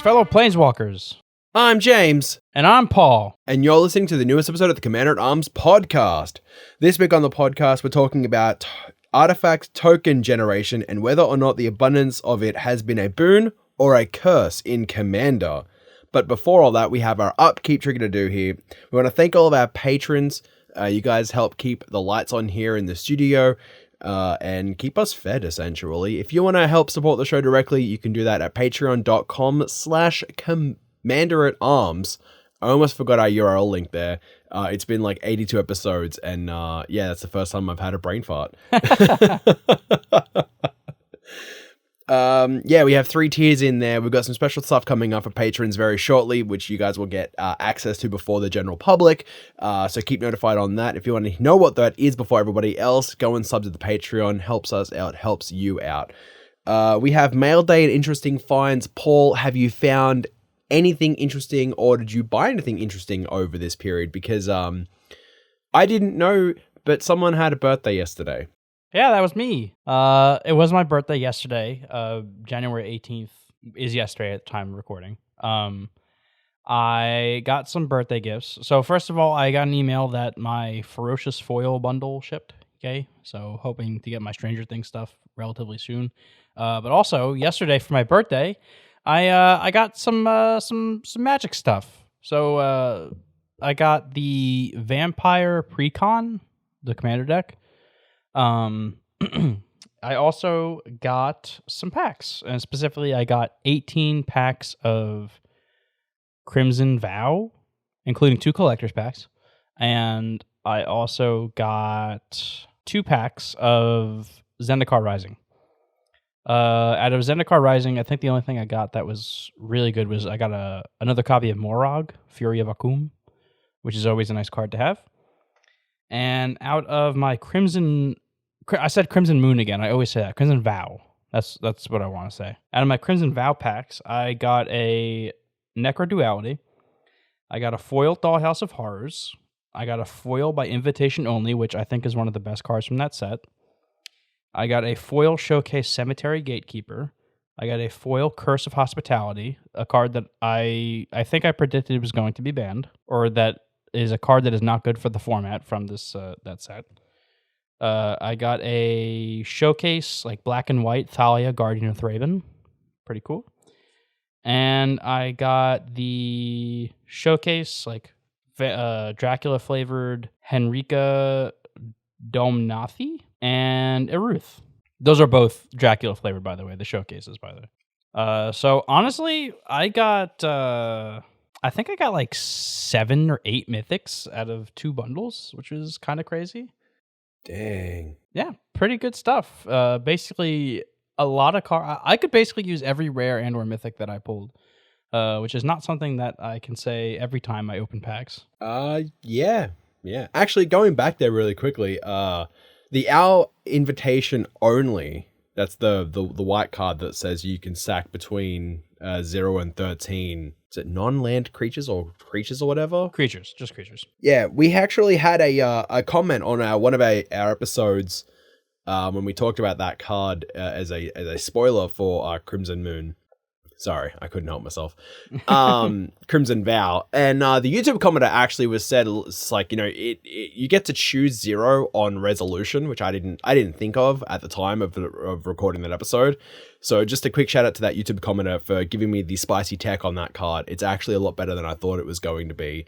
fellow Planeswalkers. I'm James. And I'm Paul. And you're listening to the newest episode of the Commander-at-Arms podcast. This week on the podcast, we're talking about artifact token generation and whether or not the abundance of it has been a boon or a curse in Commander. But before all that, we have our upkeep trigger to do here. We want to thank all of our patrons. You guys help keep the lights on here in the studio and keep us fed, essentially. If you want to help support the show directly, you can do that at patreon.com/commanderatarms. I almost forgot our URL link there. It's been like 82 episodes, and yeah, that's the first time I've had a brain fart. Yeah, we have 3 tiers in there. We've got some special stuff coming up for patrons very shortly, which you guys will get access to before the general public. So keep notified on that. If you want to know what that is before everybody else, go and sub to the Patreon. Helps us out, helps you out. We have mail day and interesting finds. Paul, have you found anything interesting, or did you buy anything interesting over this period? Because I didn't know, but someone had a birthday yesterday. Yeah, that was me. It was my birthday yesterday. January 18th is yesterday at the time of recording. I got some birthday gifts. So first of all, I got an email that my Ferocious Foil bundle shipped. Okay, so hoping to get my Stranger Things stuff relatively soon. But also yesterday for my birthday, I got some Magic stuff. So I got the Vampire Precon, the Commander deck. I also got some packs, and specifically I got 18 packs of Crimson Vow, including 2 collector's packs, and I also got 2 packs of Zendikar Rising. Out of Zendikar Rising, I think the only thing I got that was really good was I got another copy of Morog, Fury of Akum, which is always a nice card to have. And out of my I said Crimson Moon again. I always say that. Crimson Vow. That's what I want to say. Out of my Crimson Vow packs, I got a Necro Duality. I got a foil Dollhouse of Horrors. I got a foil by invitation only, which I think is one of the best cards from that set. I got a foil Showcase Cemetery Gatekeeper. I got a foil Curse of Hospitality, a card that I think I predicted was going to be banned, or that is a card that is not good for the format from this that set. I got a Showcase, like black and white, Thalia, Guardian of Thraben. Pretty cool. And I got the Showcase, like Dracula-flavored Henrika Domnathi and Eruth. Those are both Dracula-flavored, by the way, the Showcases, by the way. So, honestly, I think I got like 7 or 8 mythics out of 2 bundles, which was kind of crazy. Dang. Yeah, pretty good stuff. Basically, a lot of I could basically use every rare and or mythic that I pulled, which is not something that I can say every time I open packs. Yeah. Actually, going back there really quickly, the Our Invitation Only, that's the white card that says you can sack between 0 and 13. Is it non-land creatures or whatever? Creatures, just creatures. Yeah, we actually had a comment on one of our episodes when we talked about that card as a spoiler for Crimson Moon. Sorry, I couldn't help myself. Crimson Vow, and the YouTube commenter actually said it's like, you know, you get to choose 0 on resolution, which I didn't think of at the time of recording that episode. So just a quick shout out to that YouTube commenter for giving me the spicy tech on that card. It's actually a lot better than I thought it was going to be.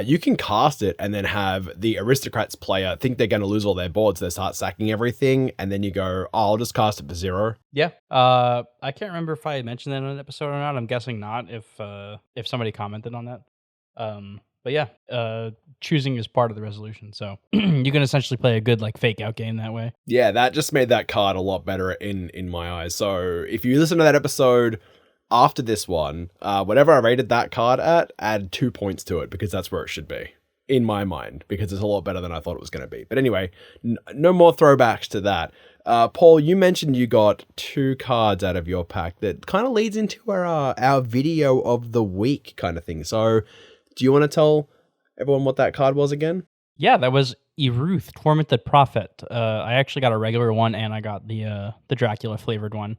You can cast it and then have the Aristocrats player think they're going to lose all their boards. They start sacking everything, and then you go, oh, I'll just cast it for 0. Yeah. I can't remember if I had mentioned that in an episode or not. I'm guessing not if somebody commented on that. But yeah, choosing is part of the resolution. So you can essentially play a good like fake out game that way. Yeah, that just made that card a lot better in my eyes. So if you listen to that episode after this one, whatever I rated that card at, add 2 points to it, because that's where it should be in my mind, because it's a lot better than I thought it was going to be. But anyway, no more throwbacks to that. Paul, you mentioned you got 2 cards out of your pack that kind of leads into our video of the week kind of thing. So do you want to tell everyone what that card was again? Yeah, that was Eruth, Tormented Prophet. I actually got a regular one, and I got the Dracula flavored one.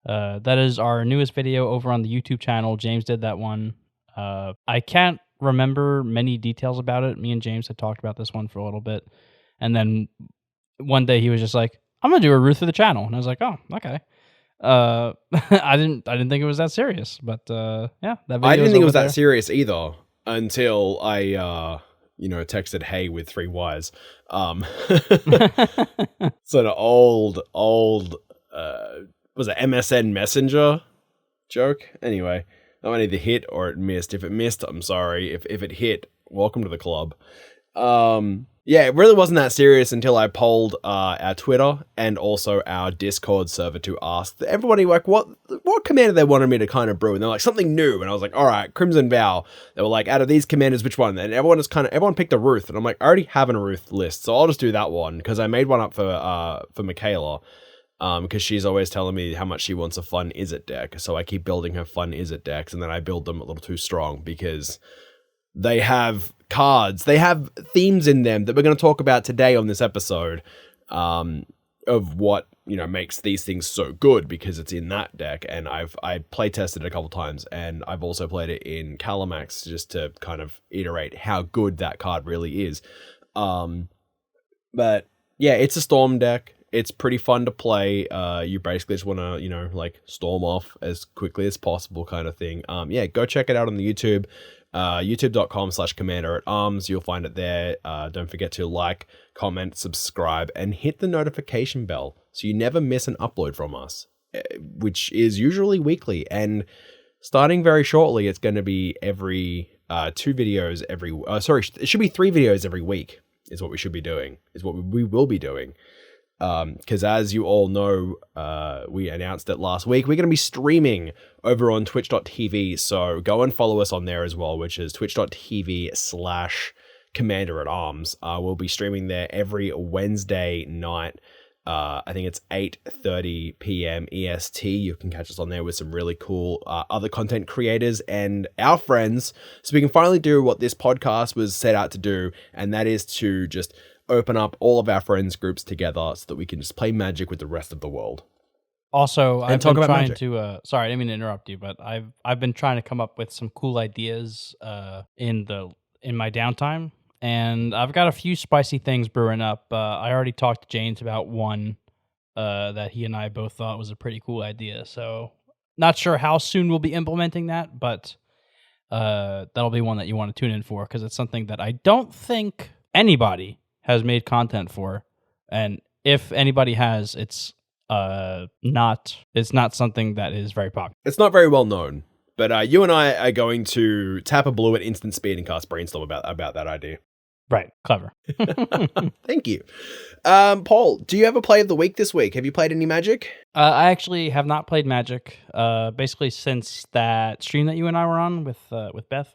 That is our newest video over on the YouTube channel. James did that one. I can't remember many details about it. Me and James had talked about this one for a little bit, and then one day he was just like, "I'm gonna do a Ruth for the channel," and I was like, "Oh, okay." I didn't think it was that serious, but yeah, that video. I didn't think it was there. that serious either until I texted "Hey" with 3 Ys. Sort of old was it MSN Messenger joke? Anyway, that one either hit or it missed. If it missed, I'm sorry. If it hit, welcome to the club. Yeah, it really wasn't that serious until I polled our Twitter and also our Discord server to ask everybody like what commander they wanted me to kind of brew, and they're like something new, and I was like, all right, Crimson Vow. They were like, out of these commanders, which one? And everyone picked a Ruth, and I'm like, I already have a Ruth list, so I'll just do that one because I made one up for Michaela. Because she's always telling me how much she wants a fun Izzet deck, so I keep building her fun Izzet decks, and then I build them a little too strong because they have cards, they have themes in them that we're going to talk about today on this episode, of what makes these things so good because it's in that deck, and I play tested it a couple times, and I've also played it in Calamax just to kind of iterate how good that card really is. But yeah, it's a Storm deck. It's pretty fun to play. You basically just want to, like storm off as quickly as possible kind of thing. Yeah, go check it out on the YouTube, youtube.com/commanderatarms. You'll find it there. Don't forget to like, comment, subscribe, and hit the notification bell so you never miss an upload from us, which is usually weekly. And starting very shortly, it's going to be every 2 videos every... it should be 3 videos every week is what we should be doing, is what we will be doing. Because as you all know, we announced it last week, we're going to be streaming over on twitch.tv, so go and follow us on there as well, which is twitch.tv/commanderatarms. We'll be streaming there every Wednesday night. I think it's 8:30 p.m. EST. You can catch us on there with some really cool other content creators and our friends, so we can finally do what this podcast was set out to do, and that is to just open up all of our friends groups together so that we can just play Magic with the rest of the world. Also, And I've talk been about trying Magic. to sorry, I didn't mean to interrupt you, but I've been trying to come up with some cool ideas in my downtime, and I've got a few spicy things brewing up. I already talked to James about one that he and I both thought was a pretty cool idea. So not sure how soon we'll be implementing that, but that'll be one that you want to tune in for because it's something that I don't think anybody has made content for, and if anybody has, it's not something that is very popular. It's not very well known, but you and I are going to tap a blue at instant speed and cast Brainstorm about that idea. Right, clever. Thank you. Paul, do you have a play of the week this week? Have you played any Magic? I actually have not played Magic, basically since that stream that you and I were on with Beth.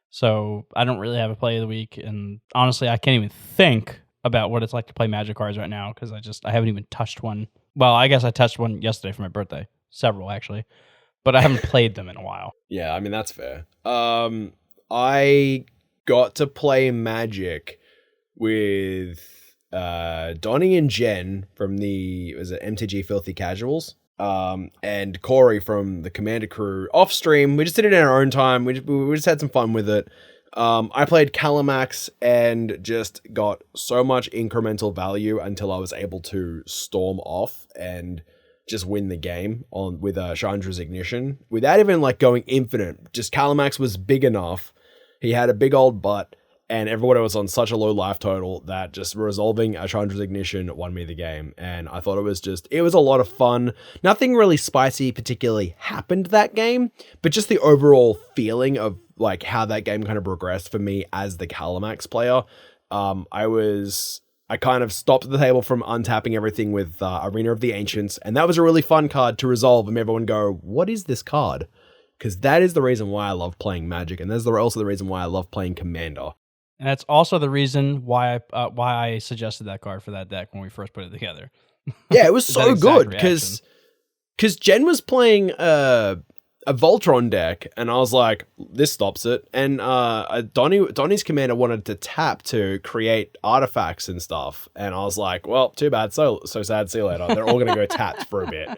So I don't really have a play of the week, and honestly, I can't even think about what it's like to play Magic cards right now because I haven't even touched one. Well, I guess I touched one yesterday for my birthday, several actually, but I haven't played them in a while. Yeah, I mean that's fair. I got to play Magic with Donnie and Jen from the MTG Filthy Casuals. And Corey from the Commander crew off stream. We just did it in our own time. We just had some fun with it. I played Calamax and just got so much incremental value until I was able to storm off and just win the game with Chandra's Ignition without even like going infinite. Just Calamax was big enough. He had a big old butt, and everyone was on such a low life total that just resolving a Chandra's Ignition won me the game. And I thought it was a lot of fun. Nothing really spicy particularly happened that game, but just the overall feeling of like how that game kind of progressed for me as the Calamax player. I kind of stopped the table from untapping everything with Arena of the Ancients, and that was a really fun card to resolve and everyone go, what is this card? Because that is the reason why I love playing Magic, and that's also the reason why I love playing Commander. And that's also the reason why I suggested that card for that deck when we first put it together. Yeah, it was so good because Jen was playing a a Voltron deck, and I was like, this stops it. And Donnie's commander wanted to tap to create artifacts and stuff, and I was like, well, too bad, so sad, see you later. They're all gonna go tapped for a bit.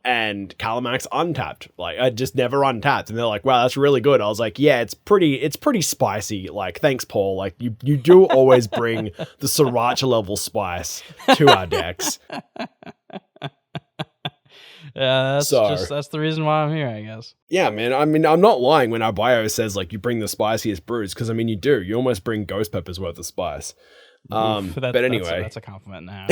And Calamax untapped. Like, I just never untapped, and they're like, wow, that's really good. I was like, yeah, it's pretty spicy. Like, thanks, Paul. Like, you do always bring the Sriracha level spice to our decks. Yeah, that's the reason why I'm here, I guess. Yeah, man. I mean, I'm not lying when our bio says like you bring the spiciest brews, because I mean you do. You almost bring ghost pepper's worth of spice. But anyway, that's a compliment now.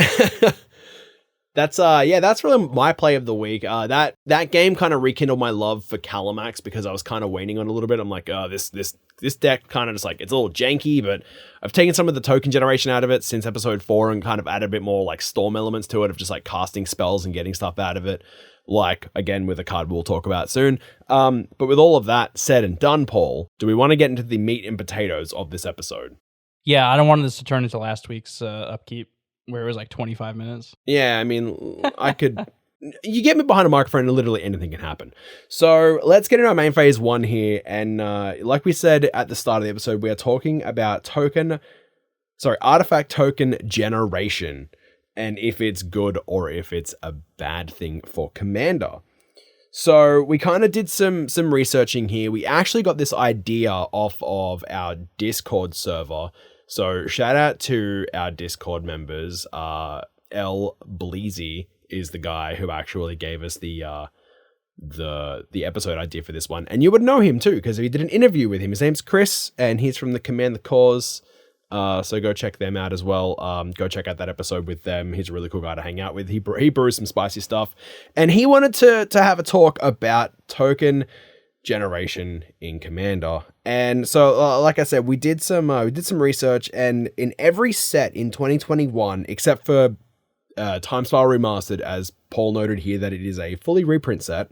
That's really my play of the week. That game kind of rekindled my love for Calamax, because I was kind of waning on it a little bit. I'm like, this deck kind of just like, it's a little janky, but I've taken some of the token generation out of it since episode 4 and kind of added a bit more like storm elements to it, of just like casting spells and getting stuff out of it. Like, again, with a card we'll talk about soon. But with all of that said and done, Paul, do we want to get into the meat and potatoes of this episode? Yeah, I don't want this to turn into last week's upkeep, where it was like 25 minutes. Yeah, I mean, I could... You get me behind a microphone and literally anything can happen. So let's get into our main phase 1 here. And like we said at the start of the episode, we are talking about artifact token generation, and if it's good or if it's a bad thing for Commander. So we kind of did some researching here. We actually got this idea off of our Discord server. So shout out to our Discord members. L Bleezy is the guy who actually gave us the episode idea for this one. And you would know him too, because we did an interview with him. His name's Chris, and he's from the Command the Cause. So go check them out as well. Go check out that episode with them. He's a really cool guy to hang out with. He brews some spicy stuff, and he wanted to have a talk about token generation in Commander. And so, like I said, we did some research, and in every set in 2021, except for Time Spiral Remastered, as Paul noted here that it is a fully reprint set,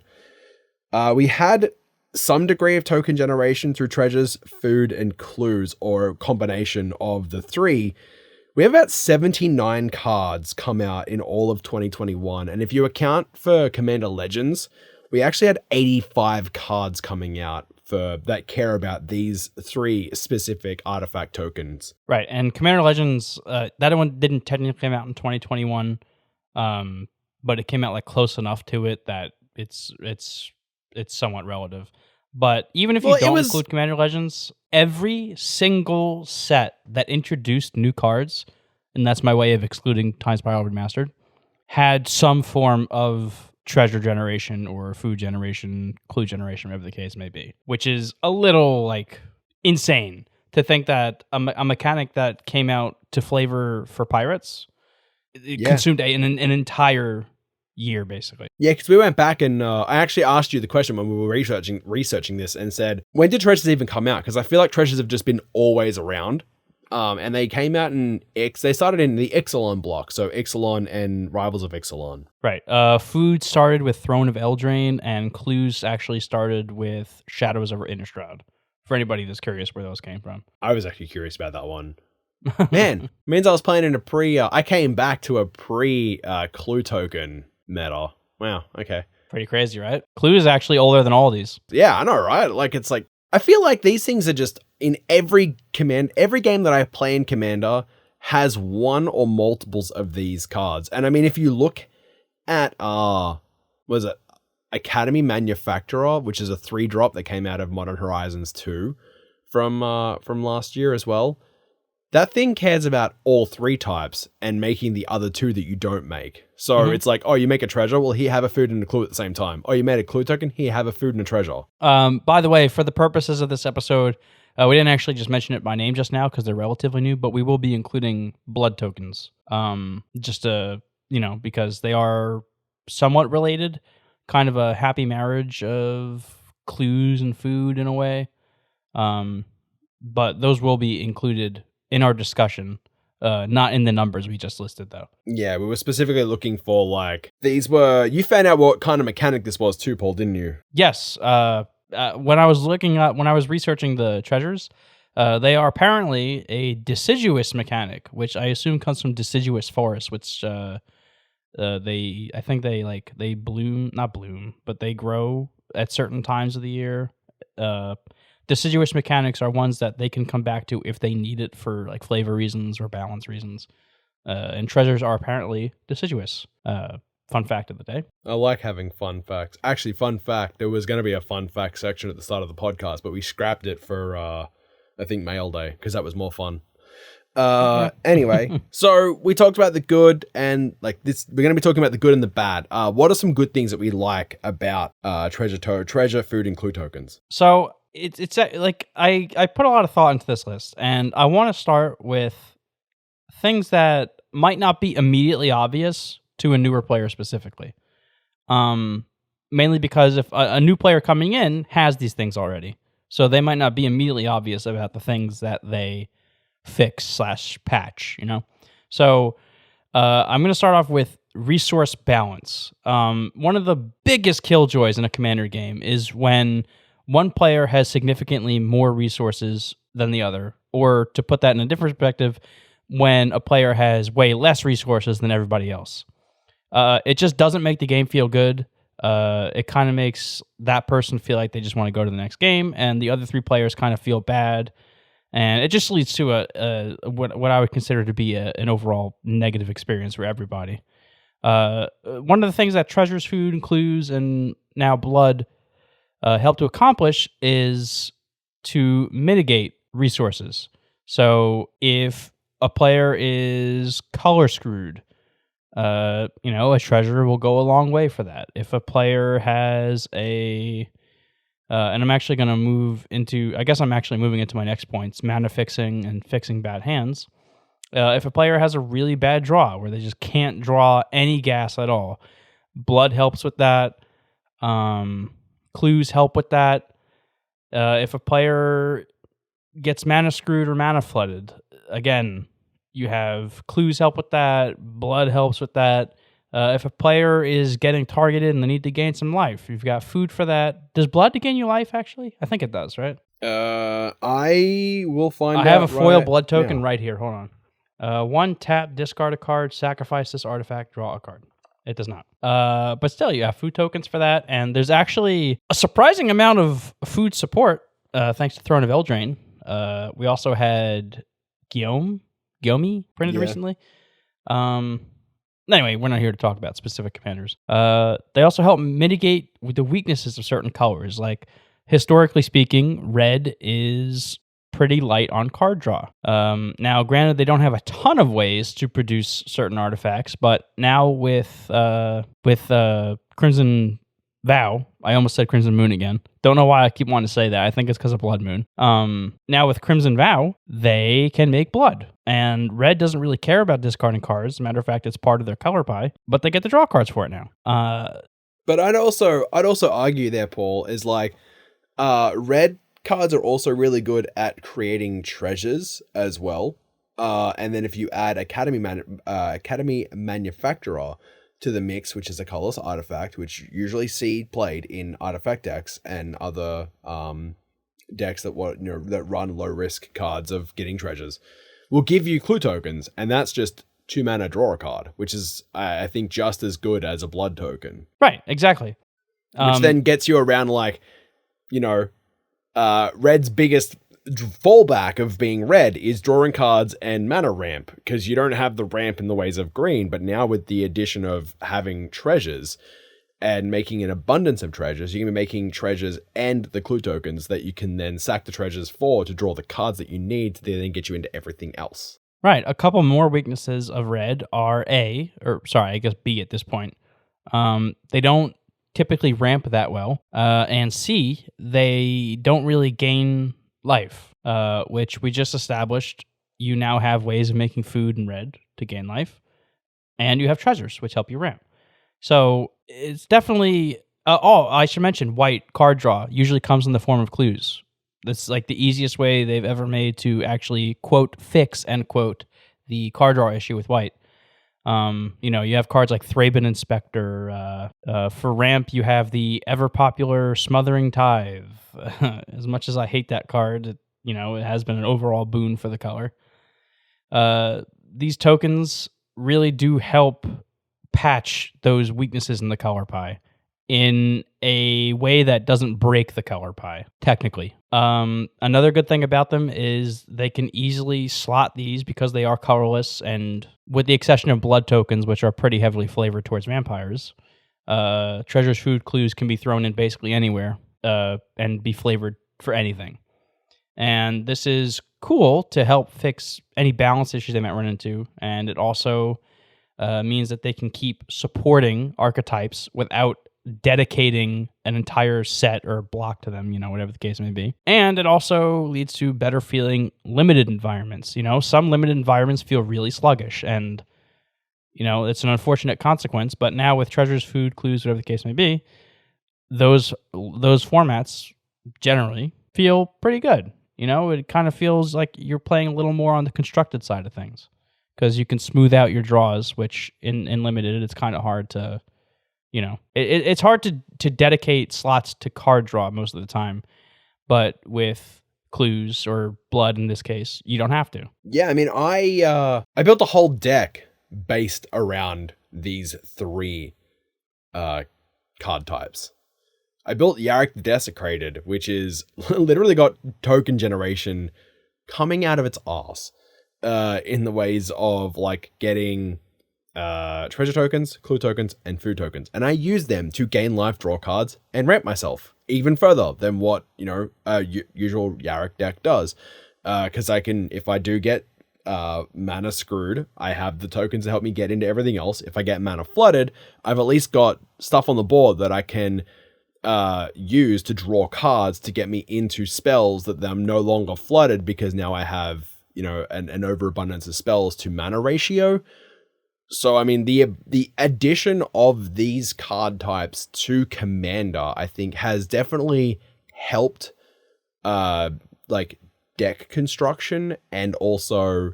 we had some degree of token generation through treasures, food, and clues, or a combination of the three. We have about 79 cards come out in all of 2021, and if you account for Commander Legends, we actually had 85 cards coming out that care about these 3 specific artifact tokens. Right, and Commander Legends, that one didn't technically come out in 2021, but it came out like close enough to it that it's somewhat relative. But even if you don't include Commander Legends, every single set that introduced new cards, and that's my way of excluding Time Spiral Remastered, had some form of treasure generation or food generation, clue generation, whatever the case may be, which is a little like insane to think that a mechanic that came out to flavor for pirates consumed an entire year, basically. Yeah, because we went back and I actually asked you the question when we were researching this, and said, when did treasures even come out? Because I feel like treasures have just been always around. And they came out they started in the Ixalan block, so Ixalan and Rivals of Ixalan. Right. Food started with Throne of Eldraine, and clues actually started with Shadows over Innistrad, for anybody that's curious where those came from. I was actually curious about that one. Man, means I was playing in I came back to a clue token meta. Wow, okay. Pretty crazy, right? Clue is actually older than all these. Yeah, I know, right? Like, it's like, I feel like these things are just in every game that I play in Commander has one or multiples of these cards. And I mean, if you look at, Academy Manufacturer, which is a 3-drop that came out of Modern Horizons 2 from last year as well, that thing cares about all 3 types and making the other 2 that you don't make. So it's like, oh, you make a treasure? Well, here, have a food and a clue at the same time. Oh, you made a clue token? Here, have a food and a treasure. By the way, for the purposes of this episode, we didn't actually just mention it by name just now because they're relatively new, but we will be including blood tokens. Just to, because they are somewhat related, kind of a happy marriage of clues and food in a way. But those will be included in our discussion, not in the numbers we just listed, though. Yeah, we were specifically looking for, like, you found out what kind of mechanic this was too, Paul, didn't you? Yes. When I was researching the treasures, they are apparently a deciduous mechanic, which I assume comes from deciduous forest, which they bloom, not bloom, but they grow at certain times of the year. Deciduous mechanics are ones that they can come back to if they need it for like flavor reasons or balance reasons. And treasures are apparently deciduous. Fun fact of the day. I like having fun facts. Actually, fun fact, there was going to be a fun fact section at the start of the podcast, but we scrapped it for, I think, Mail Day, because that was more fun. Anyway, so we talked about the good and like this. We're going to be talking about the good and the bad. What are some good things that we like about treasure, food, and clue tokens? So it's like I put a lot of thought into this list, and I want to start with things that might not be immediately obvious to a newer player specifically. Mainly because if a new player coming in has these things already, so they might not be immediately obvious about the things that they fix/patch, you know? So I'm going to start off with resource balance. One of the biggest killjoys in a commander game is when one player has significantly more resources than the other, or to put that in a different perspective, when a player has way less resources than everybody else. It just doesn't make the game feel good. It kind of makes that person feel like they just want to go to the next game, and the other three players kind of feel bad. And it just leads to what I would consider to be an overall negative experience for everybody. One of the things that treasures, food, and clues, and now blood help to accomplish is to mitigate resources. So if a player is color screwed, a treasure will go a long way for that. If a player has and I'm actually going to move into, I guess I'm actually moving into my next points, mana fixing and fixing bad hands. If a player has a really bad draw where they just can't draw any gas at all, blood helps with that. Clues help with that. If a player gets mana screwed or mana flooded, again, you have clues help with that. Blood helps with that. If a player is getting targeted and they need to gain some life, you've got food for that. Does blood to gain you life, actually? I think it does, right? I will find out. I have a foil blood token right here. Hold on. 1 tap, discard a card, sacrifice this artifact, draw a card. It does not. But still, you have food tokens for that. And there's actually a surprising amount of food support, thanks to Throne of Eldraine. We also had Guillaume printed recently. Anyway, we're not here to talk about specific commanders. They also help mitigate the weaknesses of certain colors. Like, historically speaking, red is pretty light on card draw. Now, granted, they don't have a ton of ways to produce certain artifacts, but now with Crimson Vow, I almost said Crimson Moon again. Don't know why I keep wanting to say that. I think it's because of Blood Moon. Now with Crimson Vow, they can make blood. And red doesn't really care about discarding cards. As a matter of fact, it's part of their color pie. But they get to draw cards for it now. But I'd also argue there, Paul, is like red cards are also really good at creating treasures as well. And then if you add Academy Manufacturer to the mix, which is a colorless artifact, which usually see played in artifact decks and other decks that run low risk cards of getting treasures, will give you clue tokens, and that's just 2 mana draw a card, which is I think just as good as a blood token. Right, exactly. Which then gets you around red's biggest fallback of being red is drawing cards and mana ramp, because you don't have the ramp in the ways of green, but now with the addition of having treasures and making an abundance of treasures, you can be making treasures and the clue tokens that you can then sack the treasures for to draw the cards that you need to then get you into everything else. Right. A couple more weaknesses of red are B at this point. They don't typically ramp that well. And C, they don't really gain life, which we just established. You now have ways of making food in red to gain life, and you have treasures, which help you ramp. So it's definitely... I should mention, white card draw usually comes in the form of clues. That's like the easiest way they've ever made to actually, quote, fix, end quote, the card draw issue with white. You have cards like Thraben Inspector. For ramp, you have the ever-popular Smothering Tithe. As much as I hate that card, it has been an overall boon for the color. These tokens really do help patch those weaknesses in the color pie in a way that doesn't break the color pie, technically. Another good thing about them is they can easily slot these because they are colorless, and with the exception of blood tokens, which are pretty heavily flavored towards vampires, treasures, food, clues can be thrown in basically anywhere and be flavored for anything. And this is cool to help fix any balance issues they might run into, and it also means that they can keep supporting archetypes without dedicating an entire set or block to them, whatever the case may be. And it also leads to better feeling limited environments. Some limited environments feel really sluggish, and it's an unfortunate consequence, but now with treasures, food, clues, whatever the case may be, those formats generally feel pretty good. It kind of feels like you're playing a little more on the constructed side of things, because you can smooth out your draws, which in limited, it's kind of hard to, it's hard to dedicate slots to card draw most of the time. But with clues or blood in this case, you don't have to. Yeah, I mean, I built a whole deck based around these three card types. I built Yarrick the Desecrated, which is literally got token generation coming out of its arse in the ways of like getting treasure tokens, clue tokens, and food tokens. And I use them to gain life, draw cards, and ramp myself even further than what, a usual Yarrick deck does. Because I can, if I do get mana screwed, I have the tokens to help me get into everything else. If I get mana flooded, I've at least got stuff on the board that I can use to draw cards to get me into spells that I'm no longer flooded, because now I have, an overabundance of spells to mana ratio. So, I mean, the addition of these card types to Commander, I think, has definitely helped, like, deck construction and also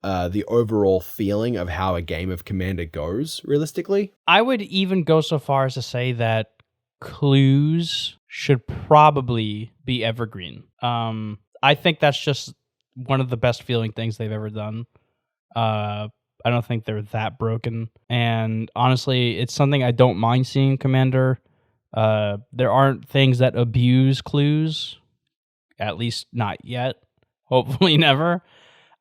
the overall feeling of how a game of Commander goes, realistically. I would even go so far as to say that clues should probably be evergreen. I think that's just one of the best feeling things they've ever done. I don't think they're that broken, and honestly, it's something I don't mind seeing Commander. There aren't things that abuse clues, at least not yet. Hopefully never.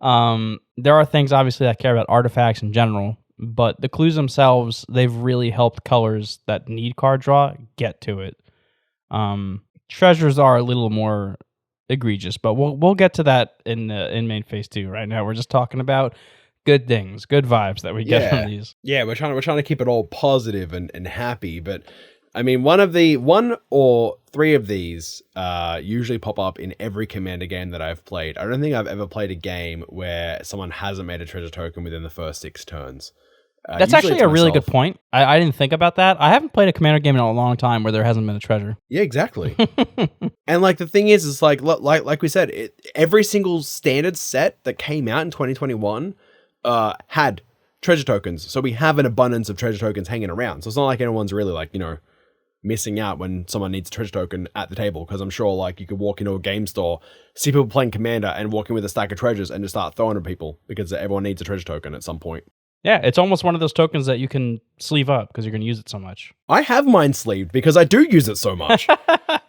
There are things obviously that care about artifacts in general, but the clues themselves, they've really helped colors that need card draw get to it. Treasures are a little more egregious, but we'll get to that in main phase 2. Right now, we're just talking about good things, good vibes that we get from these. Yeah, we're trying to keep it all positive and happy, but I mean, one or three of these usually pop up in every Commander game that I've played. I don't think I've ever played a game where someone hasn't made a treasure token within the first 6 turns. That's actually a really good point. I didn't think about that. I haven't played a Commander game in a long time where there hasn't been a treasure. Yeah, exactly. And like the thing is like we said, every single standard set that came out in 2021 had treasure tokens. So we have an abundance of treasure tokens hanging around. So it's not like anyone's really like, missing out when someone needs a treasure token at the table, because I'm sure like you could walk into a game store, see people playing Commander and walk in with a stack of treasures and just start throwing at people because everyone needs a treasure token at some point. Yeah, it's almost one of those tokens that you can sleeve up because you're going to use it so much. I have mine sleeved because I do use it so much.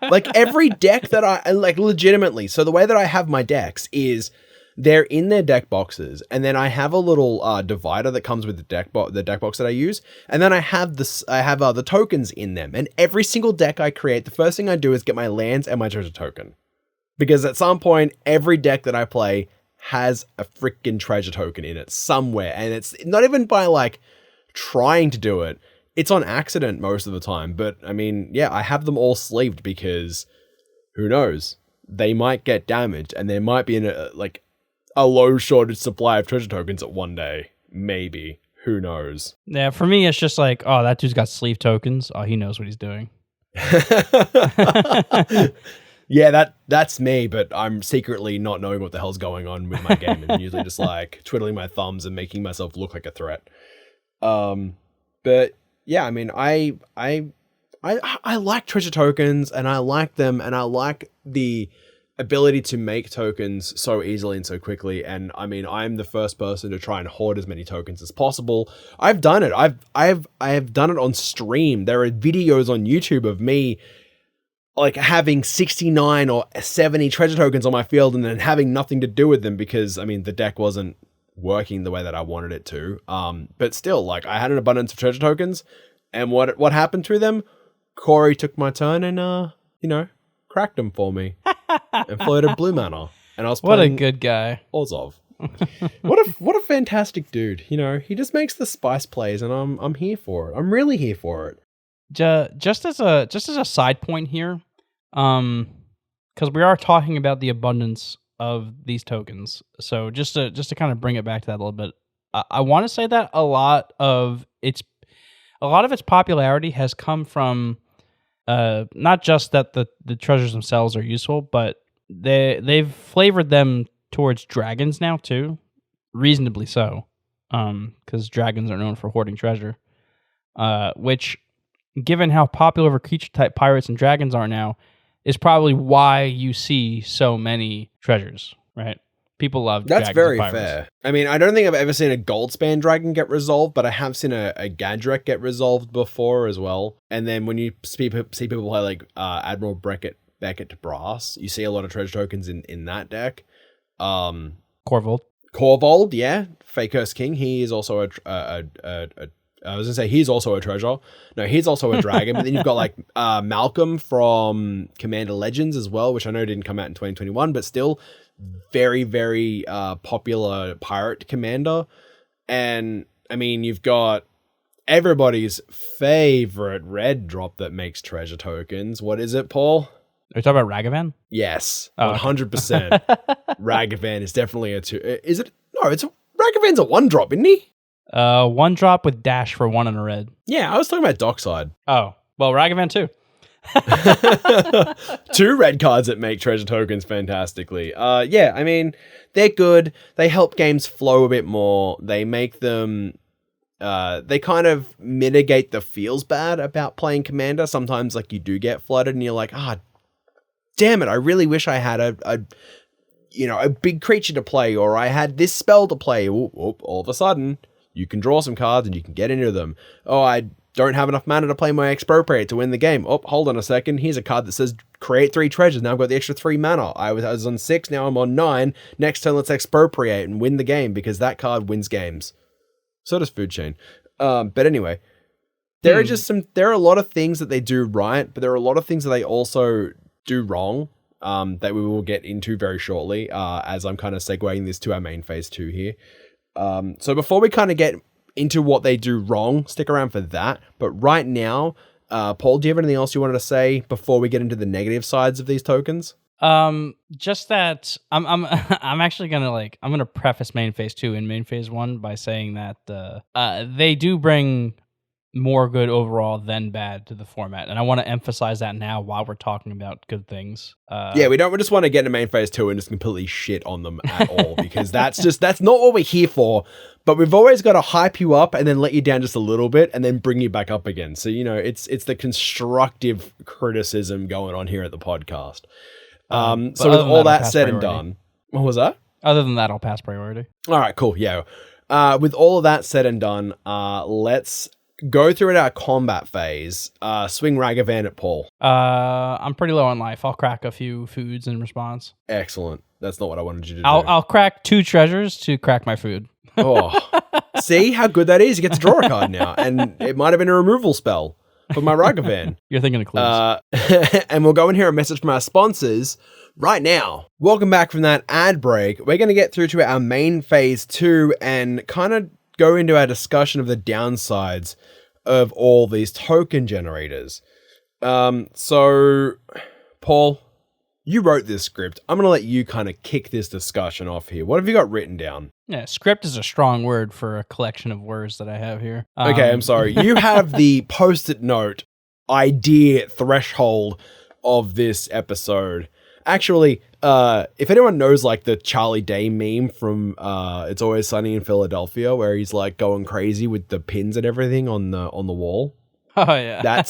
Like every deck that I like, legitimately. So the way that I have my decks is they're in their deck boxes, and then I have a little divider that comes with the deck box that I use, and then I have the tokens in them. And every single deck I create, the first thing I do is get my lands and my treasure token, because at some point every deck that I play has a freaking treasure token in it somewhere, and it's not even by like trying to do it. It's on accident most of the time. But I mean, yeah, I have them all sleeved because who knows? They might get damaged, and there might be a low shortage supply of treasure tokens at one day. Maybe. Who knows? Yeah, for me, it's just like, oh, that dude's got sleeve tokens. Oh, he knows what he's doing. Yeah, that's me, but I'm secretly not knowing what the hell's going on with my game, and usually just like twiddling my thumbs and making myself look like a threat. But yeah, I mean, I like treasure tokens, and I like them, and I like the ability to make tokens so easily and so quickly. And I mean, I'm the first person to try and hoard as many tokens as possible. I've done it. I've done it on stream. There are videos on YouTube of me like having 69 or 70 treasure tokens on my field and then having nothing to do with them because, I mean, the deck wasn't working the way that I wanted it to. But still, like, I had an abundance of treasure tokens, and what happened to them? Corey took my turn and, cracked them for me and floated blue mana. And I was What a playing good guy. Ozov. What a fantastic dude. He just makes the spice plays, and I'm here for it. I'm really here for it. Just as a side point here, because we are talking about the abundance of these tokens. So just to kind of bring it back to that a little bit, I want to say that a lot of its popularity has come from not just that the treasures themselves are useful, but they've flavored them towards dragons now too, reasonably so, because dragons are known for hoarding treasure, which, given how popular creature type pirates and dragons are now, is probably why you see so many treasures, right? People love That's dragons very and pirates. fair. I mean, I don't think I've ever seen a Goldspan dragon get resolved, but I have seen a Gadrek get resolved before as well. And then when you see people play like Admiral Beckett to Brass, you see a lot of treasure tokens in that deck. Corvold, yeah. Fakehurst King, he is also I was gonna say he's also a treasure. No, he's also a dragon. But then you've got like Malcolm from Commander Legends as well, which I know didn't come out in 2021, but still very, very popular pirate commander. And I mean, you've got everybody's favorite red drop that makes treasure tokens. What is it, Paul? Are you talking about Ragavan? Yes, Oh, 100%. Ragavan is definitely a 2. Is it? No, Ragavan's a 1-drop, isn't he? 1 drop with dash for 1 and a red. Yeah, I was talking about Dockside. Oh, well, Ragavan too. 2 red cards that make treasure tokens fantastically. Yeah, I mean, they're good. They help games flow a bit more. They make them... they kind of mitigate the feels bad about playing Commander. Sometimes, like, you do get flooded and you're like, damn it, I really wish I had a big creature to play, or I had this spell to play. All of a sudden, you can draw some cards and you can get into them. Oh, I don't have enough mana to play my Expropriate to win the game. Oh, hold on a second. Here's a card that says create 3 treasures. Now I've got the extra 3 mana. I was on 6, now I'm on 9. Next turn, let's Expropriate and win the game, because that card wins games. So does Food Chain. But anyway, there are a lot of things that they do right, but there are a lot of things that they also do wrong, that we will get into very shortly, as I'm kind of segueing this to our main phase 2 here. So before we kind of get into what they do wrong, stick around for that. But right now, Paul, do you have anything else you wanted to say before we get into the negative sides of these tokens? Just that I'm actually I'm gonna preface main phase 2 and main phase 1 by saying that they do bring more good overall than bad to the format, and I want to emphasize that now while we're talking about good things. Yeah, we just want to get into main phase 2 and just completely shit on them at all, because that's not what we're here for. But we've always got to hype you up and then let you down just a little bit and then bring you back up again. So, it's the constructive criticism going on here at the podcast. So with all that said and done, what was that? Other than that, I'll pass priority. All right, cool. Yeah. With all of that said and done, let's go through our combat phase. Swing Ragavan at Paul. I'm pretty low on life. I'll crack a few foods in response. Excellent. That's not what I wanted you to do. I'll crack 2 treasures to crack my food. Oh, see how good that is? You get to draw a card now, and it might have been a removal spell for my Ragavan. You're thinking of clues. And we'll go and hear a message from our sponsors right now. Welcome back from that ad break. We're going to get through to our main phase 2 and kind of go into our discussion of the downsides of all these token generators. So, Paul, you wrote this script. I'm going to let you kind of kick this discussion off here. What have you got written down? Yeah, script is a strong word for a collection of words that I have here. Okay, I'm sorry. You have the post-it note idea threshold of this episode. Actually, if anyone knows like the Charlie Day meme from It's Always Sunny in Philadelphia, where he's like going crazy with the pins and everything on the wall. Oh yeah.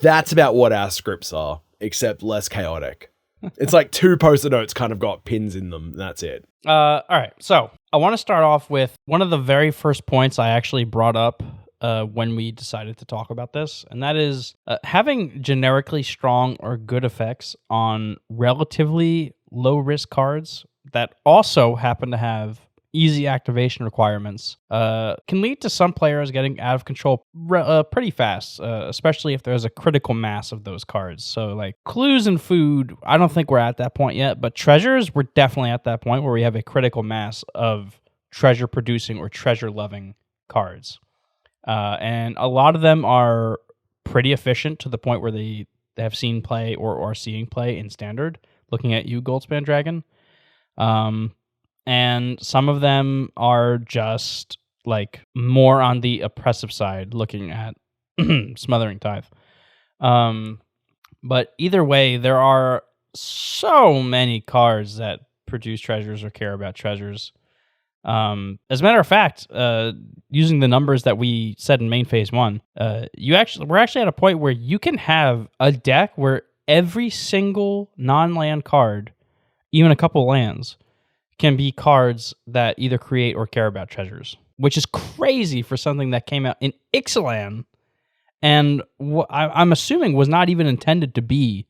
That's about what our scripts are, except less chaotic. It's like 2 post-it notes kind of got pins in them. That's it. All right. So I want to start off with one of the very first points I actually brought up when we decided to talk about this, and that is having generically strong or good effects on relatively low-risk cards that also happen to have easy activation requirements can lead to some players getting out of control pretty fast, especially if there's a critical mass of those cards. So like clues and food, I don't think we're at that point yet, but treasures, we're definitely at that point where we have a critical mass of treasure producing or treasure loving cards. And a lot of them are pretty efficient to the point where they have seen play or are seeing play in standard, looking at you, Goldspan Dragon. And some of them are just like more on the oppressive side, looking at Smothering Tithe. But either way, there are so many cards that produce treasures or care about treasures. As a matter of fact, using the numbers that we said in main phase 1, we're actually at a point where you can have a deck where every single non-land card, even a couple lands, can be cards that either create or care about treasures, which is crazy for something that came out in Ixalan and I'm assuming was not even intended to be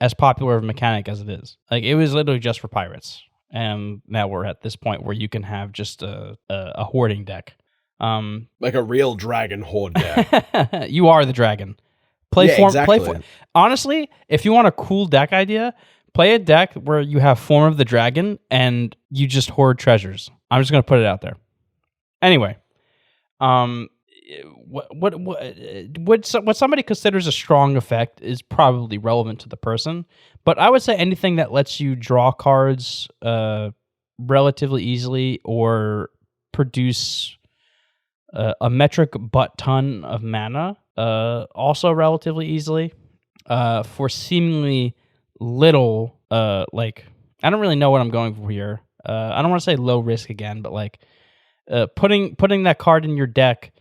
as popular of a mechanic as it is. Like, it was literally just for pirates. And now we're at this point where you can have just a hoarding deck. Like a real dragon horde deck. You are the dragon. Exactly. Honestly, if you want a cool deck idea, play a deck where you have Form of the Dragon and you just hoard treasures. I'm just going to put it out there. Anyway, what somebody considers a strong effect is probably relevant to the person, but I would say anything that lets you draw cards relatively easily or produce a metric butt ton of mana also relatively easily for seemingly little, like, I don't really know what I'm going for here. I don't want to say low risk again, but like putting that card in your deck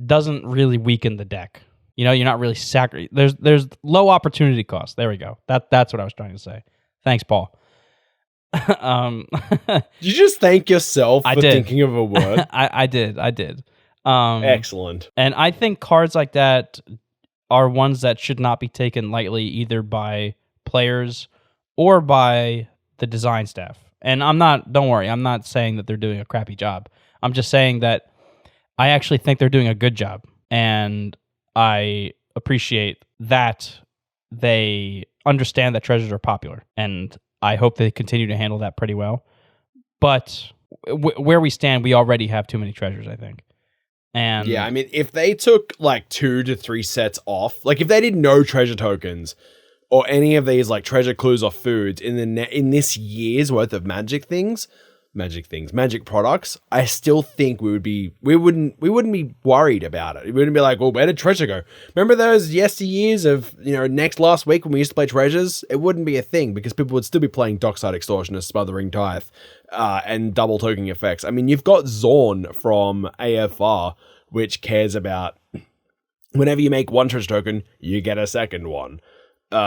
doesn't really weaken the deck. You know, you're not really there's low opportunity cost. There we go. That's what I was trying to say. Thanks, Paul. Did you just thank yourself for thinking of a word? I did. Excellent. And I think cards like that are ones that should not be taken lightly, either by players or by the design staff. And don't worry, I'm not saying that they're doing a crappy job. I'm just saying that I actually think they're doing a good job. And I appreciate that they understand that treasures are popular. And I hope they continue to handle that pretty well. But where we stand, we already have too many treasures, I think. And yeah, I mean, if they took like 2 to 3 sets off, like if they did no treasure tokens or any of these like treasure clues or foods in this year's worth of magic products, I still think we wouldn't be worried about it. We wouldn't be like, well, where did treasure go? Remember those yesteryears of, last week when we used to play treasures? It wouldn't be a thing because people would still be playing Dockside Extortionist, Smothering Tithe, and double token effects. I mean, you've got Zorn from AFR, which cares about whenever you make one treasure token, you get a second one. You've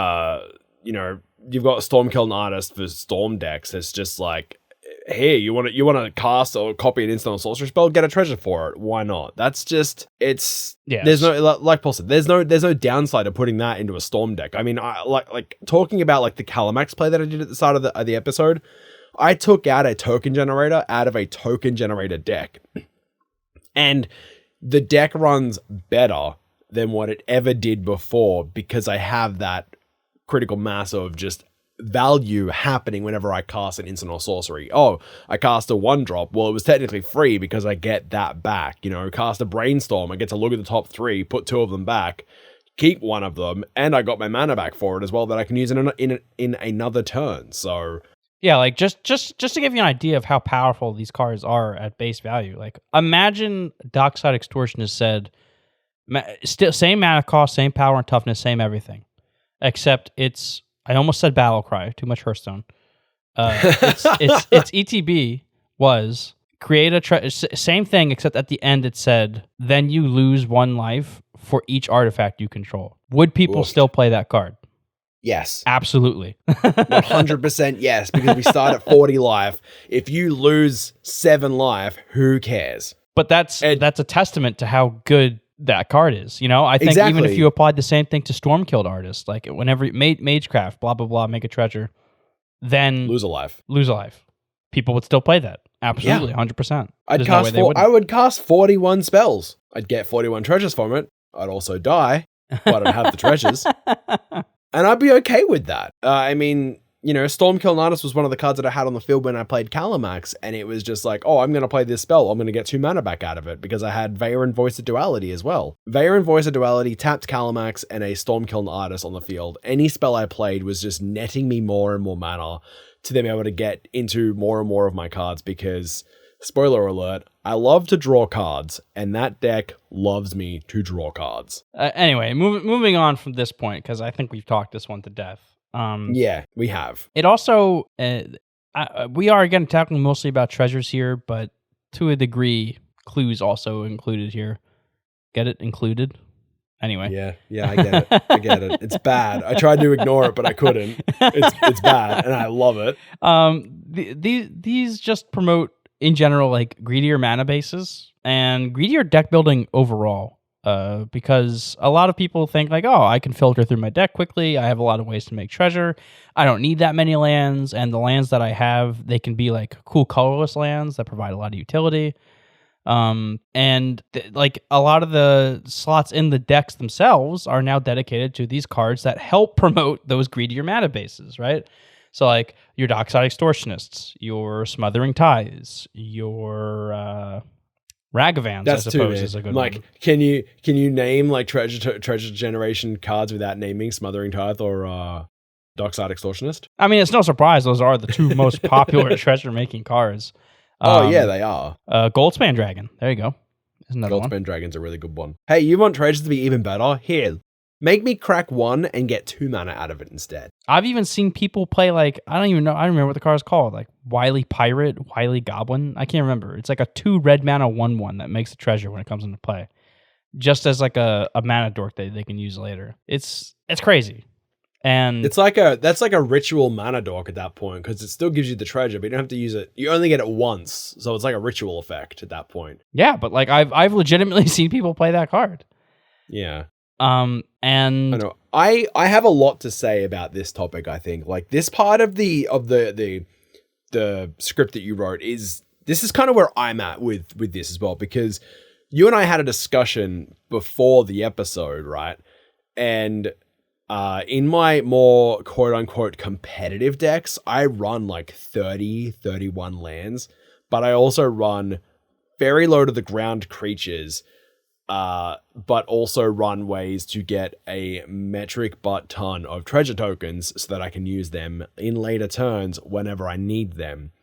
got Stormkiln Artist for Storm decks. It's just like, hey, you want to cast or copy an instant or sorcery spell, get a treasure for it. Why not? That's just, it's, yes. There's no, like Paul said, there's no downside to putting that into a Storm deck. I mean, I like talking about like the Calamax play that I did at the start of the episode. I took out a token generator out of a token generator deck, and the deck runs better than what it ever did before because I have that critical mass of just value happening whenever I cast an instant or sorcery. Oh, I cast a 1-drop. Well, it was technically free because I get that back. Cast a Brainstorm. I get to look at the top 3, put 2 of them back, keep 1 of them, and I got my mana back for it as well that I can use in another turn. So yeah, like just to give you an idea of how powerful these cards are at base value. Like, imagine Dockside Extortionist said, still same mana cost, same power and toughness, same everything, except it's, I almost said Battle Cry, too much Hearthstone. Its ETB was create same thing, except at the end it said, then you lose 1 life for each artifact you control. Would people still play that card? Yes. Absolutely. 100% yes, because we start at 40 life. If you lose 7 life, who cares? But that's a testament to how good that card is. You know, I think even if Exactly. you applied the same thing to Stormkilled Artist, like whenever Magecraft, blah blah blah, make a treasure, then Lose a life. People would still play that. Absolutely, 100%. I would cast 41 spells. I'd get 41 treasures from it. I'd also die, but I'd have the treasures. And I'd be okay with that. I mean, you know, Stormkill Artist was one of the cards that I had on the field when I played Calamax, and it was just like, oh, I'm going to play this spell. I'm going to get 2 mana back out of it, because I had Vayrun Voice of Duality as well. Vayrun Voice of Duality tapped Calamax and a Stormkill Artist on the field. Any spell I played was just netting me more and more mana to then be able to get into more and more of my cards, because, spoiler alert, I love to draw cards, and that deck loves me to draw cards. Anyway, moving on from this point, because I think we've talked this one to death. Yeah, we have. It also, we are again talking mostly about treasures here, but to a degree, clues also included here. Get it? Included? Anyway. Yeah, I get it. It's bad. I tried to ignore it, but I couldn't. It's bad, and I love it. These just promote, in general, like greedier mana bases and greedier deck building overall. Because a lot of people think like, oh, I can filter through my deck quickly. I have a lot of ways to make treasure. I don't need that many lands, and the lands that I have, they can be like cool colorless lands that provide a lot of utility. Like a lot of the slots in the decks themselves are now dedicated to these cards that help promote those greedier mana bases, right? So like your Dockside Extortionists, your Smothering Ties, your Ragavans, I suppose, is a good one. Can you name like treasure generation cards without naming Smothering Tithe or Dockside Extortionist? I mean, it's no surprise those are the 2 most popular treasure making cards. Yeah, they are. Goldspan Dragon. There you go. There's another one. Goldspan Dragon's a really good one. Hey, you want treasures to be even better? Here, make me crack 1 and get 2 mana out of it instead. I've even seen people play like, I don't remember what the card is called, like Wily Pirate, Wily Goblin. I can't remember. It's like a 2 red mana 1/1 that makes a treasure when it comes into play, just as like a mana dork that they can use later. It's crazy. And that's like a ritual mana dork at that point, because it still gives you the treasure, but you don't have to use it. You only get it once, so it's like a ritual effect at that point. Yeah, but like I've legitimately seen people play that card. Yeah. And I know I have a lot to say about this topic. I think like this part of the script that you wrote is kind of where I'm at with this as well, because you and I had a discussion before the episode, right? And in my more quote unquote competitive decks, I run like 31 lands, but I also run very low to the ground creatures, but also run ways to get a metric butt ton of treasure tokens so that I can use them in later turns whenever I need them.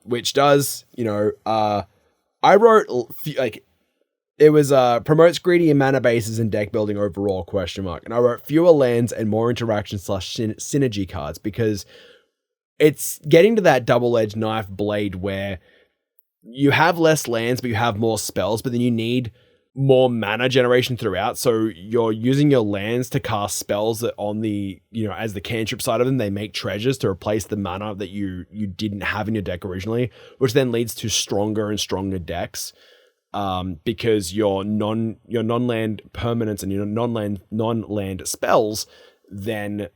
Which does, I wrote like, it was promotes greedy mana bases and deck building overall, ? And I wrote fewer lands and more interaction / synergy cards, because it's getting to that double-edged knife blade where you have less lands, but you have more spells, but then you need more mana generation throughout. So you're using your lands to cast spells that on the, as the cantrip side of them, they make treasures to replace the mana that you didn't have in your deck originally, which then leads to stronger and stronger decks. Because your non-land permanents and your non-land spells then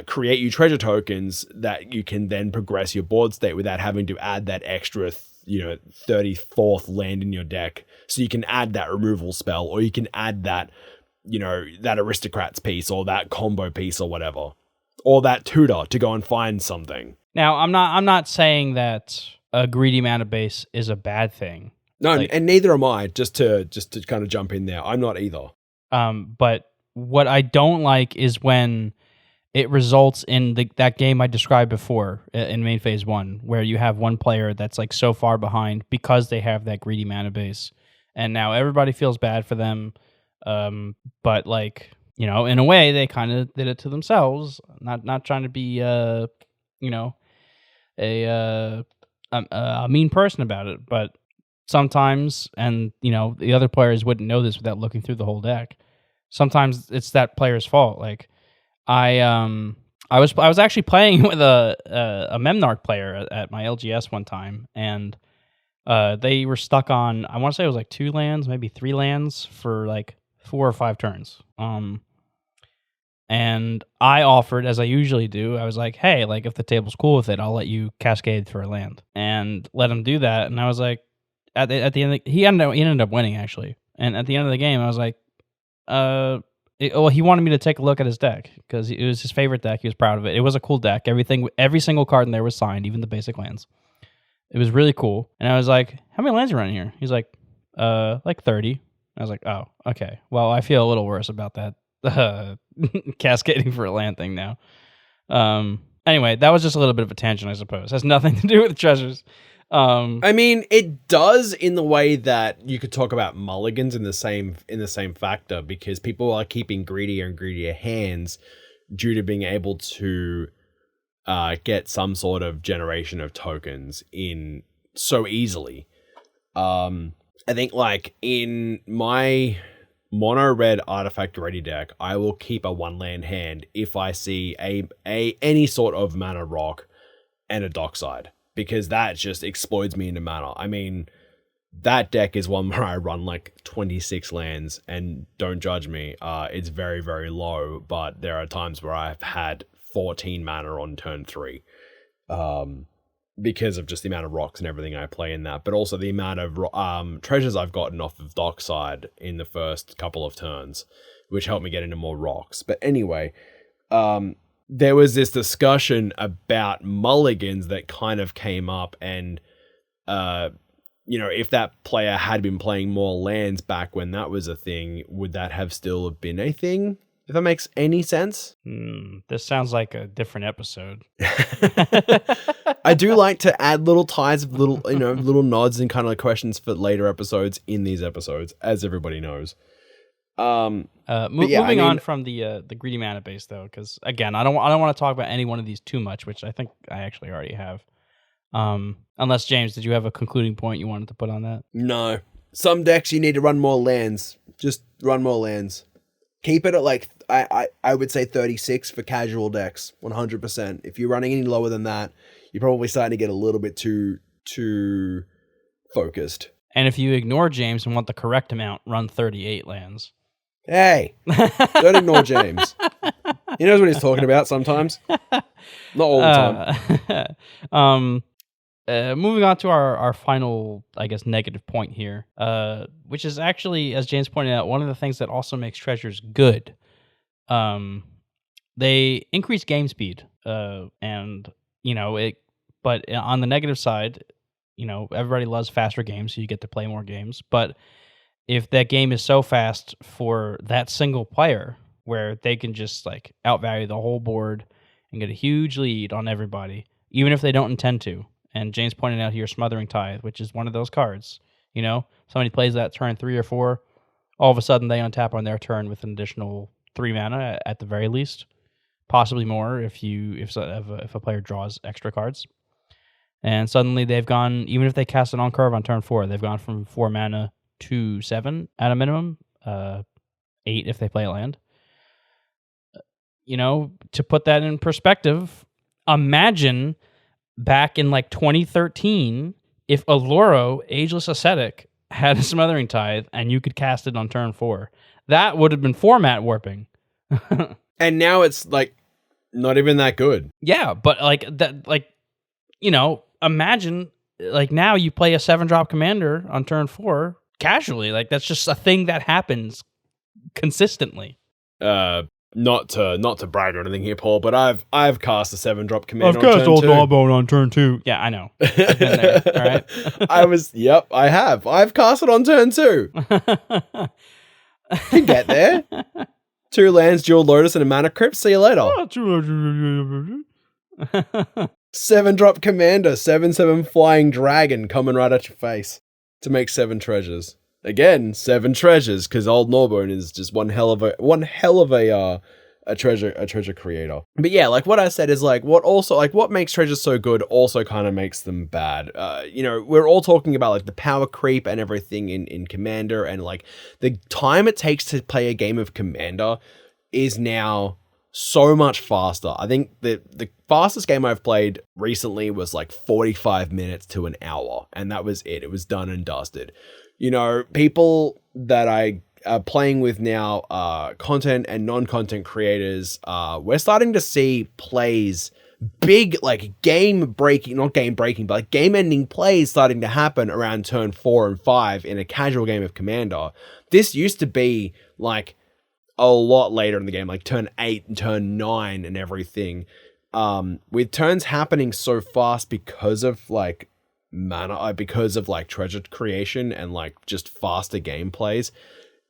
create you treasure tokens that you can then progress your board state without having to add that extra 34th land in your deck. So you can add that removal spell, or you can add that that aristocrats piece, or that combo piece, or whatever, or that tutor to go and find something. Now I'm not saying that a greedy mana base is a bad thing. No, and neither am I, just to kind of jump in there. I'm not either. But what I don't like is when it results in that game I described before in main phase 1, where you have one player that's like so far behind because they have that greedy mana base, and now everybody feels bad for them. But like, in a way they kind of did it to themselves, not trying to be a mean person about it, but sometimes, and the other players wouldn't know this without looking through the whole deck, sometimes it's that player's fault. Like, I was actually playing with a Memnarch player at my LGS one time, and they were stuck on, I want to say it was like 2 lands, maybe 3 lands for like 4 or 5 turns. And I offered, as I usually do, I was like, hey, like if the table's cool with it, I'll let you cascade for a land, and let him do that. And I was like, at the end, he ended up winning actually. And at the end of the game, I was like, he wanted me to take a look at his deck because it was his favorite deck. He was proud of it. It was a cool deck. Every single card in there was signed, even the basic lands. It was really cool. And I was like, how many lands are in here? He's like 30. I was like, oh, okay. Well, I feel a little worse about that cascading for a land thing now. Anyway, that was just a little bit of a tangent, I suppose. Has nothing to do with treasures. I mean, it does in the way that you could talk about mulligans in the same factor, because people are keeping greedier and greedier hands due to being able to get some sort of generation of tokens in so easily. I think like in my mono red artifact ready deck, I will keep a 1-land hand if I see any sort of mana rock and a dockside, because that just explodes me into mana. I mean, that deck is one where I run like 26 lands, and don't judge me, it's very, very low, but there are times where I've had 14 mana on turn 3, because of just the amount of rocks and everything I play in that, but also the amount of treasures I've gotten off of dockside in the first couple of turns, which helped me get into more rocks. But anyway, there was this discussion about mulligans that kind of came up, and if that player had been playing more lands back when that was a thing, would that have still been a thing? If that makes any sense. This sounds like a different episode. I do like to add little ties of little nods and kind of like questions for later episodes in these episodes, as everybody knows. Moving on from the greedy mana base though, because again, I don't want to talk about any one of these too much, which I think I actually already have. Unless James, did you have a concluding point you wanted to put on that? No. Some decks you need to run more lands. Just run more lands. Keep it at like I would say 36 for casual decks, 100%. If you're running any lower than that, you're probably starting to get a little bit too focused. And if you ignore James and want the correct amount, run 38 lands. Hey, don't ignore James. He knows what he's talking about sometimes. Not all the time. Moving on to our final, I guess, negative point here, which is actually, as James pointed out, one of the things that also makes treasures good. They increase game speed, but on the negative side, everybody loves faster games, so you get to play more games. But if that game is so fast for that single player, where they can just like outvalue the whole board and get a huge lead on everybody, even if they don't intend to. And James pointed out here, Smothering Tithe, which is one of those cards. Somebody plays that turn 3 or 4, all of a sudden they untap on their turn with an additional 3 mana at the very least, possibly more if a player draws extra cards. And suddenly they've gone, even if they cast it on curve on turn 4, they've gone from 4 mana to 7 at a minimum, 8 if they play a land. To put that in perspective, imagine back in like 2013, if Alluro, Ageless Ascetic, had a Smothering Tithe and you could cast it on turn 4, that would have been format warping. And now it's like not even that good. Yeah, but imagine like now you play a 7-drop commander on turn 4 casually. Like that's just a thing that happens consistently. Not to brag or anything here, Paul, but I've cast a 7-drop commander. I've cast Old Gnawbone on turn 2. Yeah, I know. I've been there. All right. I have. I've cast it on turn 2. Can get there. 2 lands, Dual Lotus, and a Mana Crypt. See you later. 7-drop commander, 7/7 flying dragon coming right at your face to make 7 treasures. Again, 7 treasures, because Old Gnawbone is just one hell of a treasure creator. But yeah, like what I said is like what makes treasures so good also kind of makes them bad. We're all talking about like the power creep and everything in Commander, and like the time it takes to play a game of Commander is now so much faster. I think the fastest game I've played recently was like 45 minutes to an hour, and that was it. It was done and dusted. You know, people that I are playing with now, content and non-content creators, we're starting to see plays, big like not game breaking, but like game ending plays starting to happen around turn 4 and 5 in a casual game of Commander. This used to be like a lot later in the game, like turn 8 and turn 9 and everything. With turns happening so fast because of like mana, because of like treasure creation and like just faster gameplays,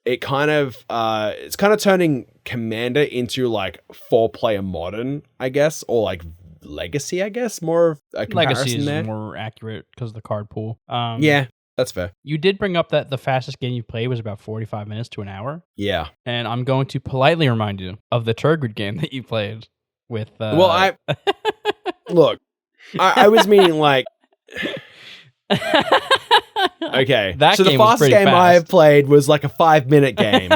it kind of it's kind of turning Commander into like 4-player modern, I guess, or like Legacy, I guess, more of a comparison. Legacy is there. more accurate because of the card pool. Yeah, that's fair. You did bring up that the fastest game you played was about 45 minutes to an hour. Yeah. And I'm going to politely remind you of the Turgid game that you played with... Well, I was meaning like... Okay, that so the fastest game I have played was like a 5-minute game.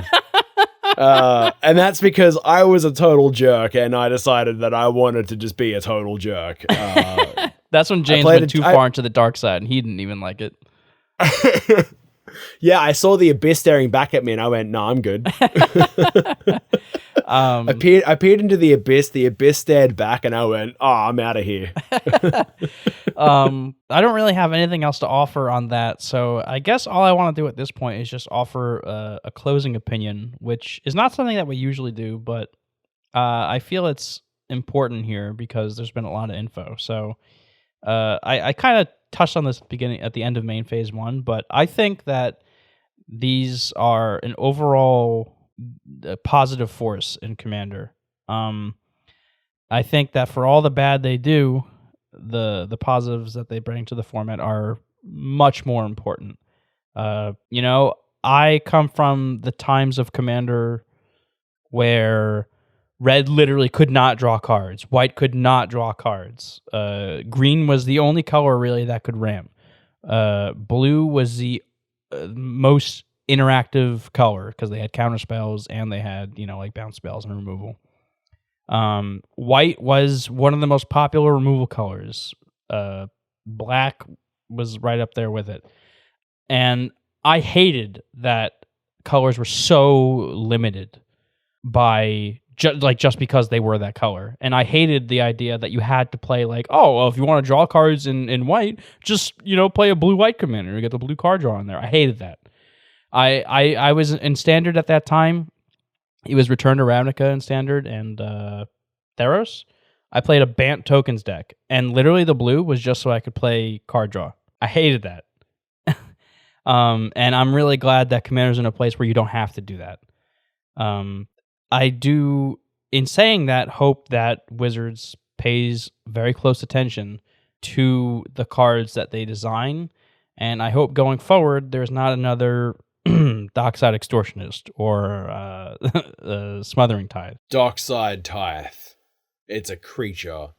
And that's because I was a total jerk and I decided that I wanted to just be a total jerk. That's when James went too far into the dark side and he didn't even like it. Yeah, I saw the Abyss staring back at me and I went, "No, I'm good." I peered into the Abyss stared back and I went, "Oh, I'm out of here." I don't really have anything else to offer on that, so I guess all I want to do at this point is just offer a closing opinion, which is not something that we usually do, but I feel it's important here because there's been a lot of info. So I kind of touched on this at the end of main phase 1, but I think that these are an overall positive force in Commander. I think that for all the bad they do, the positives that they bring to the format are much more important. You know, I come from the times of Commander where red literally could not draw cards. White could not draw cards. Green was the only color really that could ram. Blue was the most interactive color because they had counter spells and they had, you know, like bounce spells and removal. White was one of the most popular removal colors. Black was right up there with it. And I hated that colors were so limited by just because they were that color. And I hated the idea that you had to play like, oh, well, if you want to draw cards in white, just, you know, play a blue-white commander and get the blue card draw in there. I hated that. I was in Standard at that time. It was Return to Ravnica in Standard and Theros. I played a Bant tokens deck, and literally the blue was just so I could play card draw. I hated that. And I'm really glad that Commander's in a place where you don't have to do that. I do, in saying that, hope that Wizards pays very close attention to the cards that they design, and I hope going forward there's not another Dockside Extortionist or Smothering Tithe. Dockside Tithe. It's a creature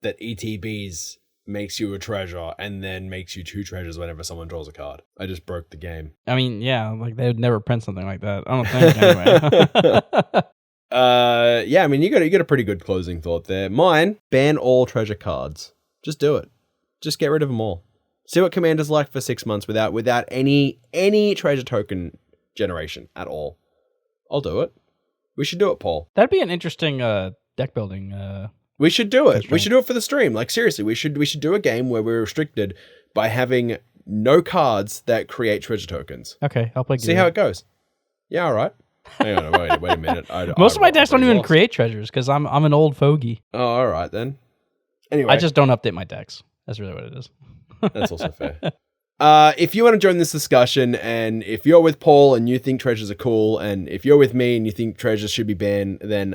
that ETBs makes you a treasure and then makes you 2 treasures whenever someone draws a card. I just broke the game. I mean, yeah, like they would never print something like that. I don't think anyway. Yeah, I mean, you got a pretty good closing thought there. Mine, ban all treasure cards. Just do it. Just get rid of them all. See what Commander's like for 6 months without any treasure token generation at all. I'll do it. We should do it, Paul. That'd be an interesting deck building. We should do it. We should do it for the stream. Like, seriously, we should do a game where we're restricted by having no cards that create treasure tokens. Okay, I'll play. See how it goes. Yeah, all right. Hang on, wait a minute. Most of my decks don't even create treasures because I'm an old fogey. Oh, all right then. Anyway, I just don't update my decks. That's really what it is. That's also fair. If you want to join this discussion, and if you're with Paul and you think treasures are cool, and if you're with me and you think treasures should be banned, then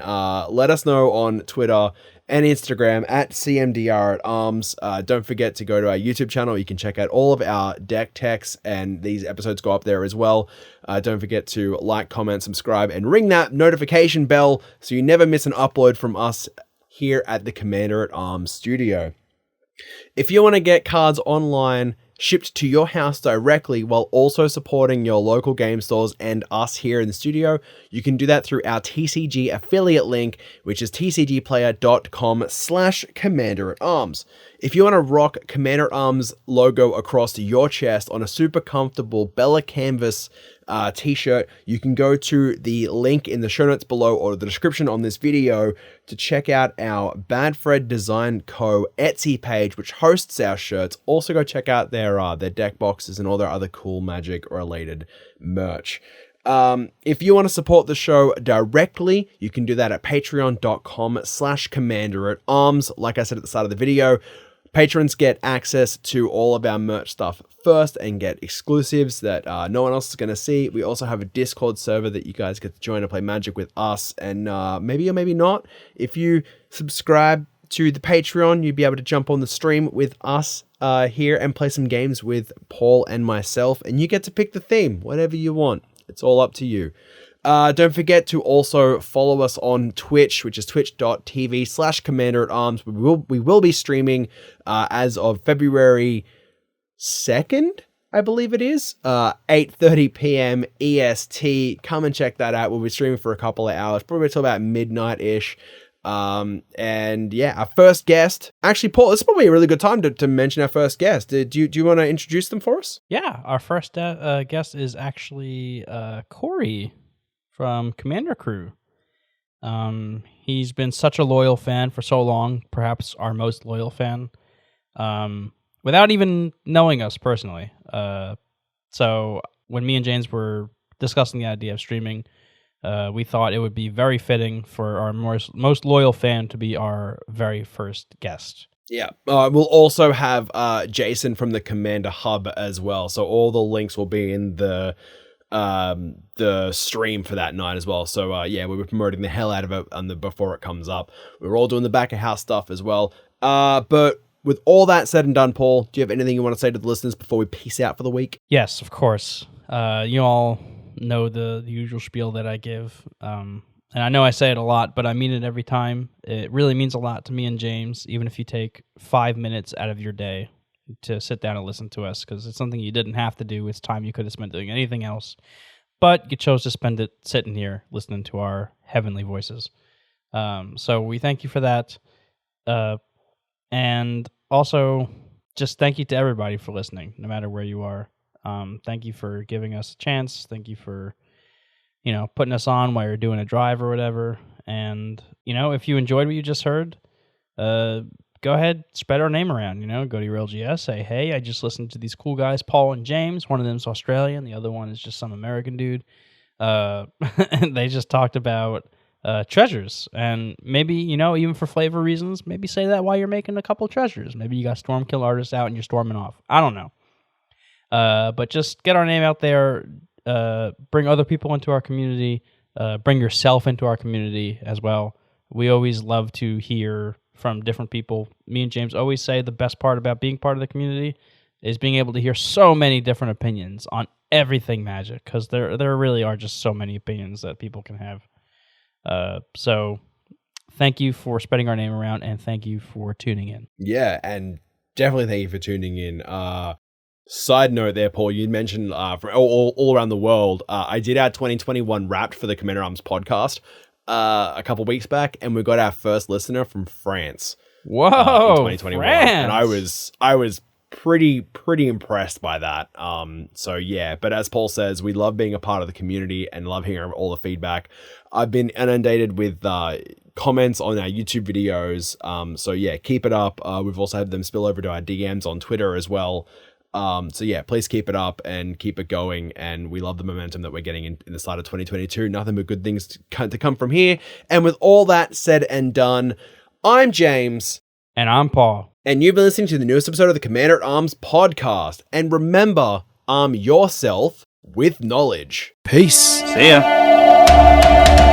let us know on Twitter and Instagram at CMDR@arms. Don't forget to go to our YouTube channel. You can check out all of our deck techs, and these episodes go up there as well. Don't forget to like, comment, subscribe, and ring that notification bell so you never miss an upload from us here at the Commander at Arms studio. If you want to get cards online shipped to your house directly while also supporting your local game stores and us here in the studio. You can do that through our TCG affiliate link, which is tcgplayer.com/commanderatarms. If you want to rock Commander at Arms logo across your chest on a super comfortable Bella Canvas t-shirt, you can go to the link in the show notes below or the description on this video to check out our Bad Fred Design Co. Etsy page, which hosts our shirts. Also go check out their deck boxes and all their other cool Magic related merch. If you want to support the show directly, you can do that at patreon.com/commanderatarms. Like I said at the start of the video, patrons get access to all of our merch stuff first and get exclusives that no one else is going to see. We also have a Discord server that you guys get to join and play Magic with us, and maybe or maybe not. If you subscribe to the Patreon, you'll be able to jump on the stream with us here and play some games with Paul and myself, and you get to pick the theme, whatever you want. It's all up to you. Don't forget to also follow us on Twitch, which is twitch.tv/commanderatarms. We will be streaming as of February 2nd, I believe it is, 8:30 p.m. EST. Come and check that out. We'll be streaming for a couple of hours, probably till about midnight-ish. And yeah, our first guest. Actually, Paul, this is probably a really good time to mention our first guest. Do you want to introduce them for us? Yeah, our first guest is actually Corey from Commander Crew. He's been such a loyal fan for so long, perhaps our most loyal fan, without even knowing us personally. So when me and James were discussing the idea of streaming, we thought it would be very fitting for our most loyal fan to be our very first guest. Yeah, we'll also have Jason from the Commander Hub as well. So all the links will be in the stream for that night as well. So yeah, we were promoting the hell out of it before it comes up. We were all doing the back of house stuff as well. But with all that said and done, Paul, do you have anything you want to say to the listeners before we peace out for the week? Yes, of course. You all know the usual spiel that I give. And I know I say it a lot, but I mean it every time. It really means a lot to me and James, even if you take 5 minutes out of your day to sit down and listen to us, because it's something you didn't have to do. It's time you could have spent doing anything else, but you chose to spend it sitting here listening to our heavenly voices. So we thank you for that. And also, just thank you to everybody for listening, no matter where you are. Thank you for giving us a chance. Thank you for, putting us on while you're doing a drive or whatever. And, if you enjoyed what you just heard, go ahead, spread our name around, go to your LGS, say, hey, I just listened to these cool guys, Paul and James. One of them's Australian. The other one is just some American dude. They just talked about treasures. And maybe, even for flavor reasons, maybe say that while you're making a couple treasures. Maybe you got Stormkill Artists out and you're storming off. I don't know. But just get our name out there, bring other people into our community, bring yourself into our community as well. We always love to hear from different people. Me and James always say the best part about being part of the community is being able to hear so many different opinions on everything Magic, because there really are just so many opinions that people can have. So thank you for spreading our name around, and thank you for tuning in. Yeah, and definitely thank you for tuning in. Side note there, Paul, you mentioned from all around the world, I did our 2021 Wrapped for the Commander Arms podcast a couple weeks back, and we got our first listener from France. Whoa, in 2021, France. And I was pretty impressed by that. So yeah, but as Paul says, we love being a part of the community and love hearing all the feedback. I've been inundated with comments on our YouTube videos. So yeah, keep it up. We've also had them spill over to our DMs on Twitter as well. So yeah, please keep it up and keep it going. And we love the momentum that we're getting in the start of 2022. Nothing but good things to come from here. And with all that said and done, I'm James. And I'm Paul. And you've been listening to the newest episode of the Commander at Arms podcast. And remember, arm yourself with knowledge. Peace. See ya.